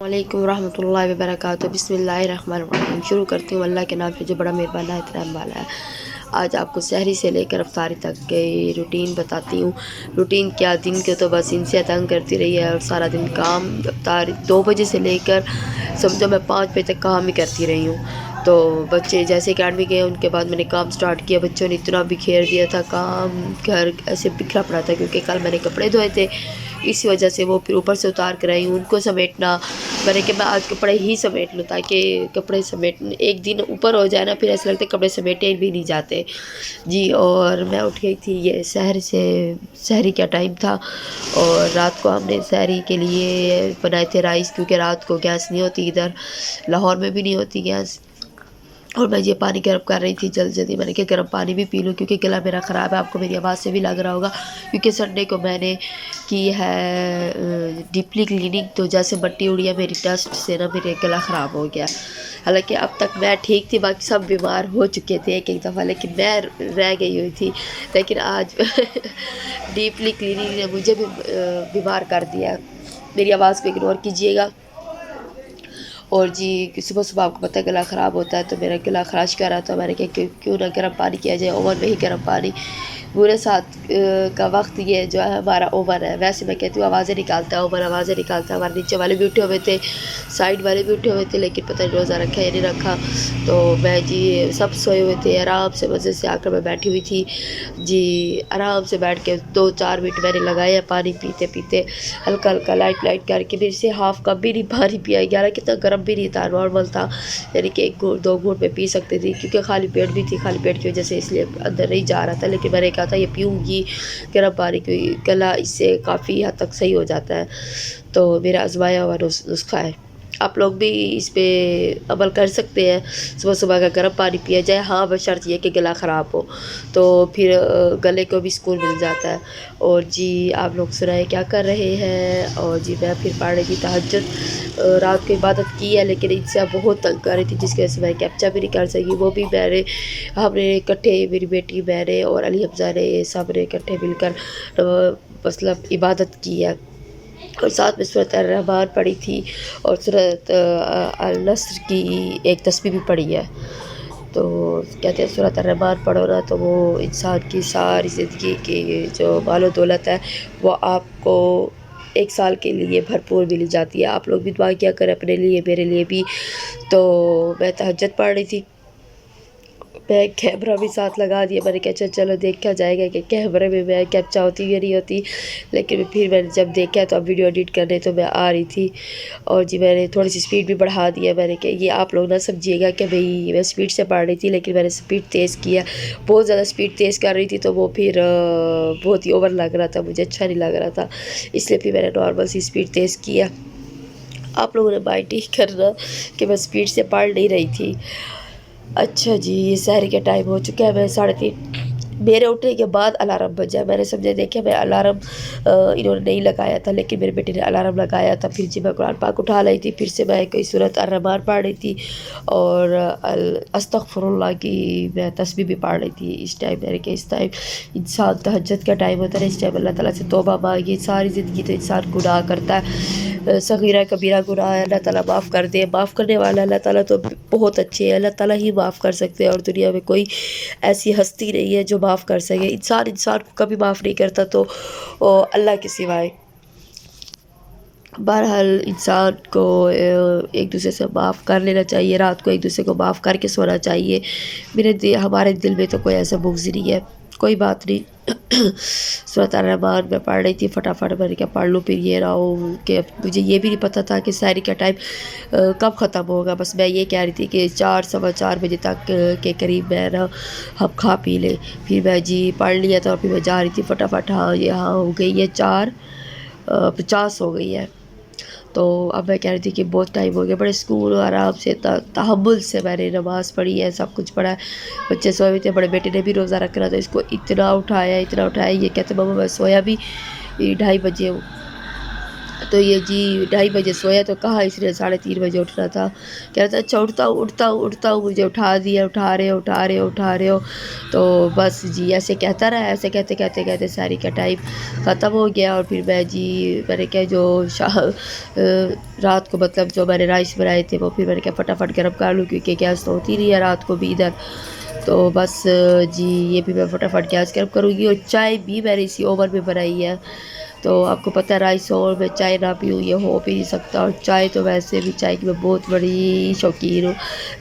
وعلیکم ورحمۃ اللہ وبرکاتہ۔ بسم اللہ الرحمن الرحیم۔ شروع کرتی ہوں اللہ کے نام سے جو بڑا مہربان ہے، احترام والا ہے۔ آج آپ کو سحری سے لے کر افطاری تک کے روٹین بتاتی ہوں۔ روٹین کیا، دن کے تو بس ان سے تنگ کرتی رہی ہے اور سارا دن کام، افطاری 2 بجے سے لے کر سمجھو میں 5 بجے تک کام ہی کرتی رہی ہوں۔ تو بچے جیسے اکیڈمی گئے ان کے بعد میں نے کام سٹارٹ کیا۔ بچوں نے اتنا بکھیر دیا تھا کام، گھر ایسے بکھرا پڑا تھا کیونکہ کل میں نے کپڑے دھوئے تھے، اسی وجہ سے وہ پھر اوپر سے اتار کر آئی ہوں، ان کو سمیٹنا۔ میں نے کہ میں آج کپڑے ہی سمیٹ لوں تاکہ کپڑے سمیٹ ایک دن اوپر ہو جائے نا، پھر ایسا لگتا ہے کپڑے سمیٹے بھی نہیں جاتے جی۔ اور میں اٹھ گئی تھی، یہ سحری کا ٹائم تھا، اور رات کو ہم نے سحری کے لیے بنائے تھے رائس، کیونکہ رات کو گیس نہیں ہوتی، ادھر لاہور میں بھی نہیں ہوتی گیس۔ اور میں یہ پانی گرم کر رہی تھی جلدی، میں نے کہ گرم پانی بھی پی لوں کیونکہ گلا میرا خراب ہے، آپ کو میری آواز سے بھی لگ رہا ہوگا، کیونکہ سنڈے کو میں نے کی ہے ڈیپلی کلیننگ، تو جیسے مٹی اڑی ہے میری ڈسٹ سے نا، میرے گلا خراب ہو گیا۔ حالانکہ اب تک میں ٹھیک تھی، باقی سب بیمار ہو چکے تھے ایک دفعہ، لیکن میں رہ گئی ہوئی تھی۔ لیکن آج ڈیپلی کلیننگ نے مجھے بھی بیمار کر دیا۔ میری آواز کو اگنور کیجیے گا۔ اور جی صبح صبح آپ کو پتہ ہے گلا خراب ہوتا ہے، تو میرا گلا خراش کر رہا تھا، میں نے کہا کیوں نہ گرم پانی کیا جائے، اوون میں ہی گرم پانی۔ برے ساتھ کا وقت یہ جو ہے ہمارا اوون ہے، ویسے میں کہتی ہوں آوازیں نکالتا ہے اوون، آوازیں نکالتا ہے۔ ہمارے نیچے والے بھی اٹھے ہوئے تھے، سائڈ والے بھی اٹھے ہوئے تھے، لیکن پتہ نہیں روزہ رکھا یا نہیں رکھا۔ تو میں جی سب سوئے ہوئے تھے، آرام سے مزے سے آ کر میں بیٹھی ہوئی تھی جی، آرام سے بیٹھ کے 2-4 منٹ میں نے لگایا پانی پیتے پیتے، ہلکا ہلکا لائٹ کر کے، میرے سے ہاف کپ بھی نہیں پانی پیا گیا، کتنا گرم بھی نہیں تھا، نارمل تھا، یعنی کہ 1-2 گھونٹ میں پی سکتی تھی، کیونکہ خالی پیٹ بھی تھی، خالی پیٹ کی وجہ سے اس لیے اندر نہیں جا رہا تھا۔ لیکن میں نے کہا تھا یہ پیوں گی گرم پانی، کی گلا اس سے کافی حد تک صحیح ہو جاتا ہے، تو میرا آزمایا ہوا نسخہ ہے، آپ لوگ بھی اس پہ عمل کر سکتے ہیں۔ صبح صبح کا گرم پانی پیا جائے، ہاں بشرط یہ کہ گلا خراب ہو، تو پھر گلے کو بھی سکون مل جاتا ہے۔ اور جی آپ لوگ سنائیں کیا کر رہے ہیں؟ اور جی میں پھر پڑھ رہی تھی تہجد، رات کو عبادت کی ہے، لیکن ان سے بہت تنگ کر رہی تھی جس کی وجہ سے میں کیپچا بھی نہیں کر سکی، وہ بھی ہم نے اکٹھے، میری بیٹی، میں نے اور علی حمزہ نے، سب نے اکٹھے مل کر مطلب عبادت کی ہے، اور ساتھ میں سورۃ الرحمن پڑھی تھی، اور سورۃ النصر کی ایک تسبیح بھی پڑھی ہے۔ تو کہتے ہیں سورۃ الرحمن پڑھو نا تو وہ انسان کی ساری زندگی کی جو مال و دولت ہے وہ آپ کو 1 سال کے لیے بھرپور مل جاتی ہے۔ آپ لوگ بھی دعا کیا کریں اپنے لیے، میرے لیے بھی۔ تو میں تہجد پڑھ رہی تھی، میں کیمرہ بھی ساتھ لگا دیا، میں نے کہا چلو دیکھا جائے گا کہ کیمرے میں میں کیپچا ہوتی یا نہیں ہوتی، لیکن پھر میں نے جب دیکھا تو اب ویڈیو ایڈٹ کرنے تو میں آ رہی تھی، اور جی میں نے تھوڑی سی سپیڈ بھی بڑھا دیا، میں نے کہا یہ آپ لوگ نہ سمجھیے گا کہ بھئی میں سپیڈ سے پڑھ رہی تھی، لیکن میں نے سپیڈ تیز کیا، بہت زیادہ سپیڈ تیز کر رہی تھی، تو وہ پھر بہت ہی اوور لگ رہا تھا، مجھے اچھا نہیں لگ رہا تھا، اس لیے پھر میں نے نارمل سی سپیڈ تیز کیا۔ آپ لوگوں نے مائنڈ نہیں کرنا کہ میں سپیڈ سے پڑھ نہیں رہی تھی۔ اچھا جی یہ سحری کا ٹائم ہو چکا ہے، میں 3:30 میرے اٹھنے کے بعد الارم بجا، میں نے سمجھا دیکھا میں الارم انہوں نے نہیں لگایا تھا، لیکن میرے بیٹے نے الارم لگایا تھا، پھر جی میں قرآن پاک اٹھا لائی تھی، پھر سے میں کوئی سورۃ الرحمن پڑھ رہی تھی، اور استغفر اللہ کی میں تسبیح بھی پڑھ رہی تھی اس ٹائم۔ میں نے کہ اس ٹائم انسان تہجد کا ٹائم ہوتا ہے، اس ٹائم اللہ تعالیٰ سے توبہ مانگی، ساری زندگی تو انسان گناہ کرتا ہے، صغیرہ کبیرہ گناہ ہے، اللہ تعالیٰ معاف کر دے، معاف کرنے والا اللہ تعالیٰ تو بہت اچھے ہیں، اللہ تعالیٰ ہی معاف کر سکتے ہیں، اور دنیا میں کوئی ایسی ہستی نہیں ہے جو معاف کر سکے، انسان کو کبھی معاف نہیں کرتا تو اللہ کے سوائے۔ بہرحال انسان کو ایک دوسرے سے معاف کر لینا چاہیے، رات کو ایک دوسرے کو معاف کر کے سونا چاہیے۔ ہمارے دل میں تو کوئی ایسا بغض نہیں ہے، کوئی بات نہیں۔ سورۃ الرحمن میں پڑھ رہی تھی فٹافٹ، میں نے کہا پڑھ لوں، پھر یہ رہا ہو کہ مجھے یہ بھی نہیں پتہ تھا کہ سحری کا ٹائم کب ختم ہوگا، بس میں یہ کہہ رہی تھی کہ 4-4:15 بجے تک کے قریب میں نا ہم کھا پی لیں۔ پھر میں جی پڑھ لیا تھا، اور پھر میں جا رہی تھی فٹافٹ، ہاں یہاں ہو گئی ہے 4:50 ہو گئی ہے، تو اب میں کہہ رہی تھی کہ بہت ٹائم ہو گیا، بڑے سکون و آرام سے تحمل سے میں نے نماز پڑھی ہے، سب کچھ پڑھا ہے۔ بچے سوئے ہوئے تھے، بڑے بیٹے نے بھی روزہ رکھنا تھا، اس کو اتنا اٹھایا، یہ کہتے ماما میں سویا بھی 2:30 بجے ہوں، تو یہ جی 2:30 بجے سویا تو کہا اس نے 3:30 بجے اٹھنا تھا، کہہ رہا تھا اچھا اٹھتا ہوں مجھے اٹھا دیا، اٹھا رہے ہو. تو بس جی ایسے کہتا رہا، ایسے کہتے ساری کا ٹائم ختم ہو گیا. اور پھر میں نے کہا جو رات کو مطلب جو میں نے رائس بنائے تھے وہ پھر میں نے کہا فٹافٹ گرم کر لوں کیونکہ گیس تو ہوتی نہیں ہے رات کو بھی ادھر. تو بس جی یہ بھی میں فٹافٹ گیس گرم کروں گی. اور چائے بھی میں نے اسی اوون میں بنائی ہے. تو آپ کو پتہ ہے رائس اور میں چائے نہ پیوں یہ ہو بھی نہیں سکتا. اور چائے تو ویسے بھی چائے کی میں بہت بڑی شوقین ہوں.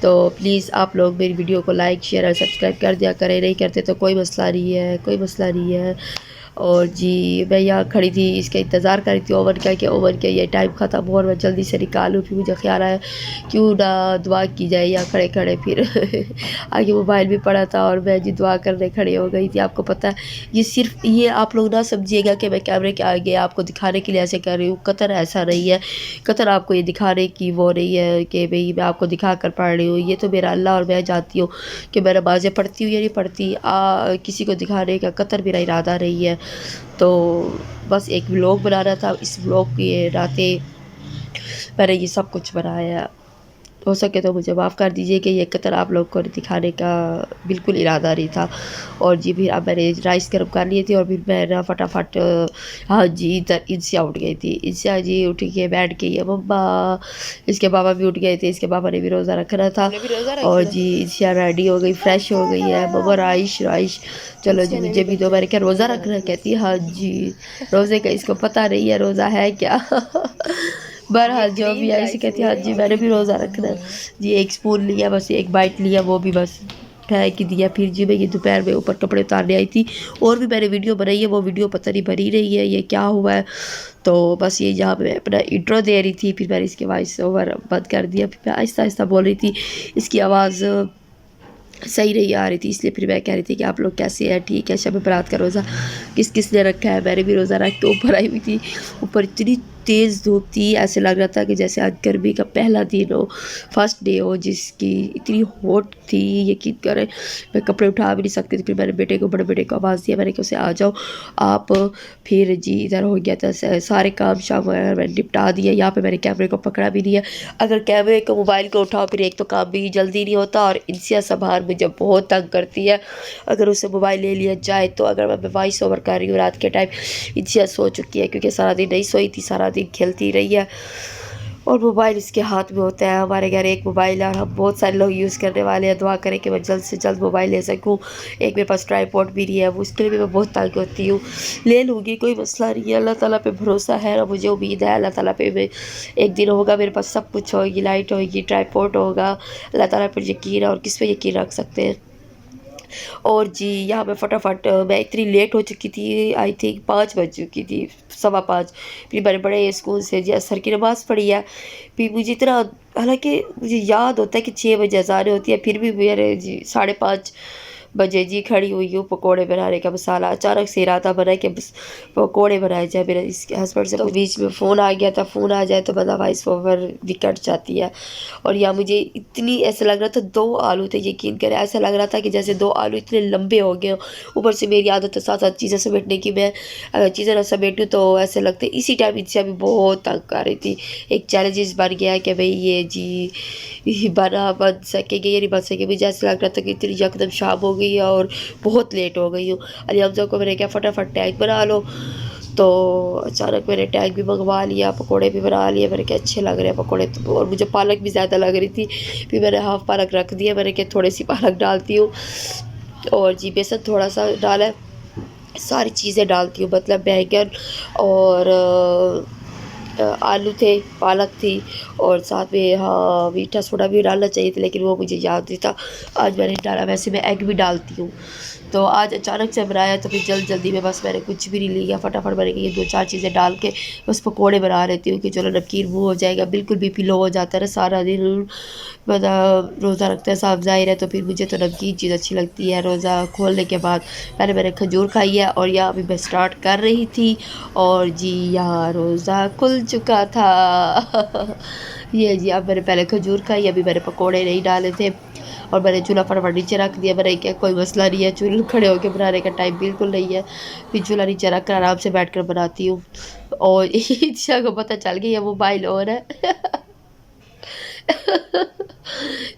تو پلیز آپ لوگ میری ویڈیو کو لائک شیئر اور سبسکرائب کر دیا کریں، نہیں کرتے تو کوئی مسئلہ نہیں ہے. اور جی میں یہاں کھڑی تھی اس کا انتظار کر رہی تھی اوون کا کہ اوون کے یہ ٹائم ختم ہو اور میں جلدی سے نکالوں. پھر مجھے خیال آیا کیوں نہ دعا کی جائے یا کھڑے پھر آگے موبائل بھی پڑا تھا اور میں جی دعا کرنے کھڑی ہو گئی تھی. آپ کو پتہ ہے یہ صرف یہ آپ لوگ نہ سمجھیے گا کہ میں کیمرے کے آگے آپ کو دکھانے کے لیے ایسے کر رہی ہوں، قطر ایسا نہیں ہے. قطر آپ کو یہ دکھانے کی وہ نہیں ہے کہ بھئی میں آپ کو دکھا کر پڑھ رہی ہوں. یہ تو میرا اللہ اور میں جانتی ہوں کہ میں نمازیں پڑھتی ہوں یا نہیں پڑھتی. کسی کو دکھانے کا قطر میرا ارادہ نہیں ہے. تو بس ایک ولاگ بنانا تھا، اس ولاگ کی راتیں میں نے یہ سب کچھ بنایا ہے. ہو سکے تو مجھے معاف کر دیجئے کہ یہ قطر آپ لوگ کو دکھانے کا بالکل ارادہ نہیں تھا. اور جی پھر اب میں نے رائس گرم کر لیے تھے اور پھر میں نا فٹافٹ ہاں جی ادھر انسیہ اٹھ گئی تھی. انسیہ جی اٹھ کے بیٹھ کے یہ مما، اس کے بابا بھی اٹھ گئے تھے، اس کے بابا نے بھی روزہ رکھنا تھا. اور جی انسیہ ریڈی ہو گئی، فریش ہو گئی ہے. مما رائش چلو جی مجھے بھی دو. میں نے کہا روزہ رکھنا ہے؟ کہتی ہے ہاں جی روزے کا اس کو پتہ نہیں ہے روزہ ہے کیا. بہرحال جو بھی ہے اسے کہتی ہے ہاں جی میں نے بھی روزہ رکھنا ہے. جی ایک سپون لیا، بس ایک بائٹ لیا، وہ بھی بس پھینک دیا. پھر جی میں یہ دوپہر میں اوپر کپڑے اتارنے آئی تھی اور بھی میں نے ویڈیو بنائی ہے، وہ ویڈیو پتہ نہیں بنی رہی ہے یہ کیا ہوا ہے. تو بس یہ جہاں میں اپنا انٹرو دے رہی تھی پھر میں نے اس کے وائس اوور بند کر دیا. پھر میں آہستہ بول رہی تھی، اس کی آواز صحیح نہیں آ رہی تھی، اس لیے پھر میں کہہ رہی تھی کہ آپ لوگ کیسے ہیں، ٹھیک ہے. شب برات کا روزہ کس نے رکھا ہے؟ میں نے بھی روزہ رکھ کے اوپر آئی ہوئی تھی. اوپر اتنی تیز دھوپ تھی، ایسے لگ رہا تھا کہ جیسے آج گرمی کا پہلا دن ہو، فرسٹ ڈے ہو، جس کی اتنی ہوٹ تھی یقین کریں میں کپڑے اٹھا بھی نہیں سکتی تھی. پھر میں نے بڑے بیٹے کو آواز دیا، میں نے کہا اسے آ جاؤ آپ. پھر جی ادھر ہو گیا تھا سارے کام شام وغیرہ میں نے نپٹا دیا. یہاں پہ میں نے کیمرے کو پکڑا بھی نہیں ہے. اگر کیمرے کو موبائل کو اٹھاؤ پھر ایک تو کام بھی جلدی نہیں ہوتا اور انسیہ سبحان مجھے بہت تنگ کرتی ہے اگر اسے موبائل لے لیا جائے تو. اگر میں وائس اوور کر رہی ہوں رات کے ٹائم، انسیہ سو چکی ہے کیونکہ سارا دن نہیں سوئی تھی، سارا دن کھیلتی رہی ہے اور موبائل اس کے ہاتھ میں ہوتا ہے. ہمارے گھر ایک موبائل ہے اور ہم بہت سارے لوگ یوز کرنے والے ہیں. دعا کریں کہ میں جلد سے جلد موبائل لے سکوں. ایک میرے پاس ٹرائی پوڈ بھی نہیں ہے، وہ اس کے لیے بھی میں بہت تنگ ہوتی ہوں. لے لوں گی کوئی مسئلہ نہیں ہے، اللہ تعالیٰ پہ بھروسہ ہے اور مجھے امید ہے اللہ تعالیٰ پہ میں ایک دن ہوگا میرے پاس سب کچھ ہوگی، لائٹ ہوگی، ٹرائی پوڈ ہوگا. اللہ تعالیٰ پر یقین ہے اور کس پہ یقین رکھ سکتے ہیں. اور جی یہاں پہ فٹافٹ میں اتنی لیٹ ہو چکی تھی، آئی تھنک 5 بج چکی تھی، 5:15. پھر میں نے بڑے اسکول سے جی عصر کی نماز پڑھی ہے. پھر مجھے اتنا، حالانکہ مجھے یاد ہوتا ہے کہ 6 بجے اذان ہوتی ہے، پھر بھی میرے جی 5:30 بجے جی کھڑی ہوئی ہوں پکوڑے بنانے کا مسالہ. اچانک سے ارادہ بنا کہ بس پکوڑے بنائے جائے. میرے اس کے ہسبینڈ سے بیچ میں فون آ گیا تھا. فون آ جائے تو بندہ وائس اوور بھی کٹ جاتی ہے. اور یا مجھے اتنی ایسا لگ رہا تھا 2 آلو تھے، یقین کریں ایسا لگ رہا تھا کہ جیسے 2 آلو اتنے لمبے ہو گئے. اوپر سے میری عادت ہے ساتھ چیزیں سمیٹنے کی، میں اگر چیزیں نہ سمیٹوں تو ایسے لگتے. اسی ٹائم انسیہ بھی بہت تنگ کر رہی تھی. ایک چیلنجز بن گیا کہ بھئی یہ جی بن سکے گی یا نہیں بن سکے. مجھے ایسا لگ رہا تھا کہ اتنی یکدم شام ہو گئی ہے اور بہت لیٹ ہو گئی ہوں. علی حمزہ کو میں نے کہا فٹافٹ ٹینک بنا لو، تو اچانک میں نے ٹینک بھی منگوا لیا، پکوڑے بھی بنا لیے. میں نے کہا اچھے لگ رہے ہیں پکوڑے تو، اور مجھے پالک بھی زیادہ لگ رہی تھی. پھر میں نے ہاف پالک رکھ دیا. میں نے کہا تھوڑی سی پالک ڈالتی ہوں اور جی بیسن تھوڑا سا ڈالا ہے، ساری چیزیں ڈالتی ہوں مطلب بیگن اور آلو تھے، پالک تھی اور ساتھ میں ہاں میٹھا سوڈا بھی ڈالنا چاہیے تھا لیکن وہ مجھے یاد نہیں تھا، آج میں نے ڈالا. ویسے میں ایگ بھی ڈالتی ہوں. تو آج اچانک سے بنایا تو پھر جلدی میں بس میں نے کچھ بھی نہیں لیا، فٹافٹ میں نے کہا یہ 2-4 چیزیں ڈال کے بس پکوڑے بنا لیتی ہوں کہ چلو نمکین منہ ہو جائے گا. بالکل بی پی لو ہو جاتا ہے نا سارا دن روزہ رکھتے ہیں، صاف ظاہر ہے، تو پھر مجھے تو نمکین چیز اچھی لگتی ہے. روزہ کھولنے کے بعد پہلے میں نے کھجور کھائی ہے اور یہاں ابھی میں اسٹارٹ کر رہی تھی اور جی یہاں روزہ کھل چکا تھا. یہ جی اب میں نے پہلے کھجور کھائی، ابھی میں نے پکوڑے نہیں ڈالے تھے اور میں نے چولہا فٹافٹ نیچے رکھ دیا. میں نے کیا کوئی مسئلہ نہیں ہے، چولہے کھڑے ہو کے بنانے کا ٹائم بالکل نہیں ہے، پھر چولہا نیچے رکھ کر آرام سے بیٹھ کر بناتی ہوں. اور عشاء کو پتہ چل گئی ہے موبائل اور ہے.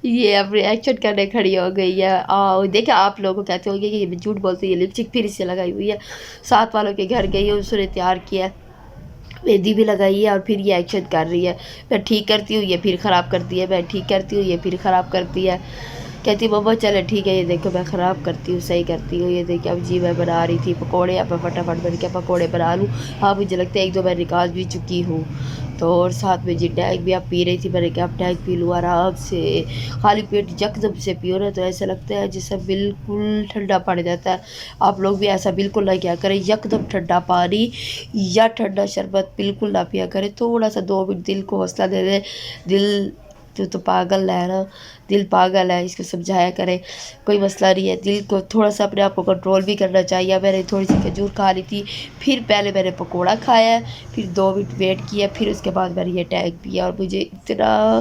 یہ اب ریئیکشن کرنے کھڑی ہو گئی ہے. دیکھیں آپ لوگوں کہتے ہوں گے کہ یہ جھوٹ بولتی ہے، یہ لپسٹک پھر اس سے لگائی ہوئی ہے. ساتھ والوں کے گھر گئی ہے، اس نے تیار کیا ہے، مہندی بھی لگائی ہے اور پھر یہ ایکشن کر رہی ہے. میں ٹھیک کرتی ہوں یہ پھر خراب کرتی ہے، میں ٹھیک کرتی ہوں یہ پھر خراب کرتی ہے. کہتی مما چلے ٹھیک ہے، یہ دیکھو میں خراب کرتی ہوں صحیح کرتی ہوں. یہ دیکھیں اب جی میں بنا رہی تھی پکوڑے، اب میں فٹافٹ میں نے کیا پکوڑے بنا لوں. ہاں مجھے لگتا ہے ایک دو میں نکال بھی چکی ہوں. تو اور ساتھ میں جی ٹینگ بھی اب پی رہی تھی، میں نے کہا اب ٹینگ پی لوں آرام سے. خالی پیٹ یکدم سے پیو نا تو ایسا لگتا ہے جیسے بالکل ٹھنڈا پڑ جاتا ہے. آپ لوگ بھی ایسا بالکل نہ کیا کریں، یکدم ٹھنڈا پانی یا ٹھنڈا شربت بالکل نہ پیا کریں. تھوڑا سا 2 منٹ دل کو حوصلہ دے دیں. دل تو پاگل ہے نا، دل پاگل ہے، اس کو سمجھایا کریں کوئی مسئلہ نہیں ہے. دل کو تھوڑا سا اپنے آپ کو کنٹرول بھی کرنا چاہیے. میں نے تھوڑی سی کھجور کھا لی تھی، پھر پہلے میں نے پکوڑا کھایا، پھر 2 منٹ ویٹ کیا، پھر اس کے بعد میں نے یہ ٹینگ پیا. اور مجھے اتنا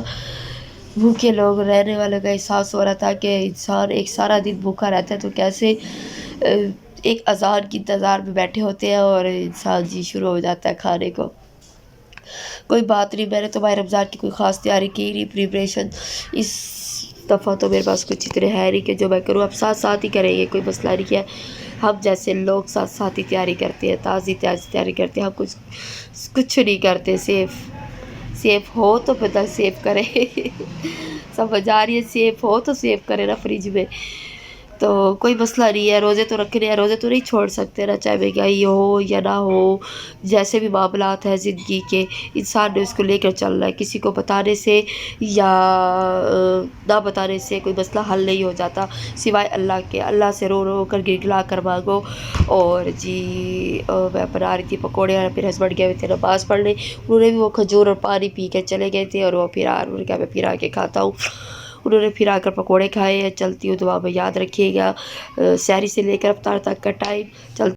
بھوکے لوگ رہنے والوں کا احساس ہو رہا تھا کہ انسان ایک سارا دن بھوکا رہتا ہے تو کیسے ایک اذان کی انتظار میں بیٹھے ہوتے ہیں اور انسان جی شروع ہو جاتا ہے کھانے کو. کوئی بات نہیں، میں نے تو ماہ رمضان کی کوئی خاص تیاری کی نہیں، پریپریشن اس دفعہ تو میرے پاس کچھ اتنے ہے نہیں کہ جو میں کروں. اب ساتھ ساتھ ہی کریں گے، کوئی مسئلہ نہیں ہے. ہم جیسے لوگ ساتھ ساتھ ہی تیاری کرتے ہیں، تازی تیاری کرتے ہیں. ہم کچھ نہیں کرتے. سیف ہو تو پتہ سیف کرے. سمجھ آ رہی ہے؟ سیف ہو تو سیف کرے نا فریج میں. تو کوئی مسئلہ نہیں ہے، روزے تو رکھنے ہیں، روزے تو نہیں چھوڑ سکتے نا، چاہے مہنگائی ہو یا نہ ہو. جیسے بھی معاملات ہیں زندگی کے، انسان نے اس کو لے کر چلنا ہے. کسی کو بتانے سے یا نہ بتانے سے کوئی مسئلہ حل نہیں ہو جاتا سوائے اللہ کے. اللہ سے رو رو کر گڑگڑا کر مانگو. اور جی میں بنا رہی تھی پکوڑے اور پھر ہسبینڈ گئے ہوئے تھے نماز پڑھنے. انہوں نے بھی وہ کھجور اور پانی پی کے چلے گئے تھے اور وہ پھر انہوں نے کہا میں پھر آ کے کھاتا ہوں. انہوں نے پھر آ کر پکوڑے کھائے ہیں. چلتی ہوں دعا میں یاد رکھیے گا. سحری سے لے کر افطار تک کا ٹائم چل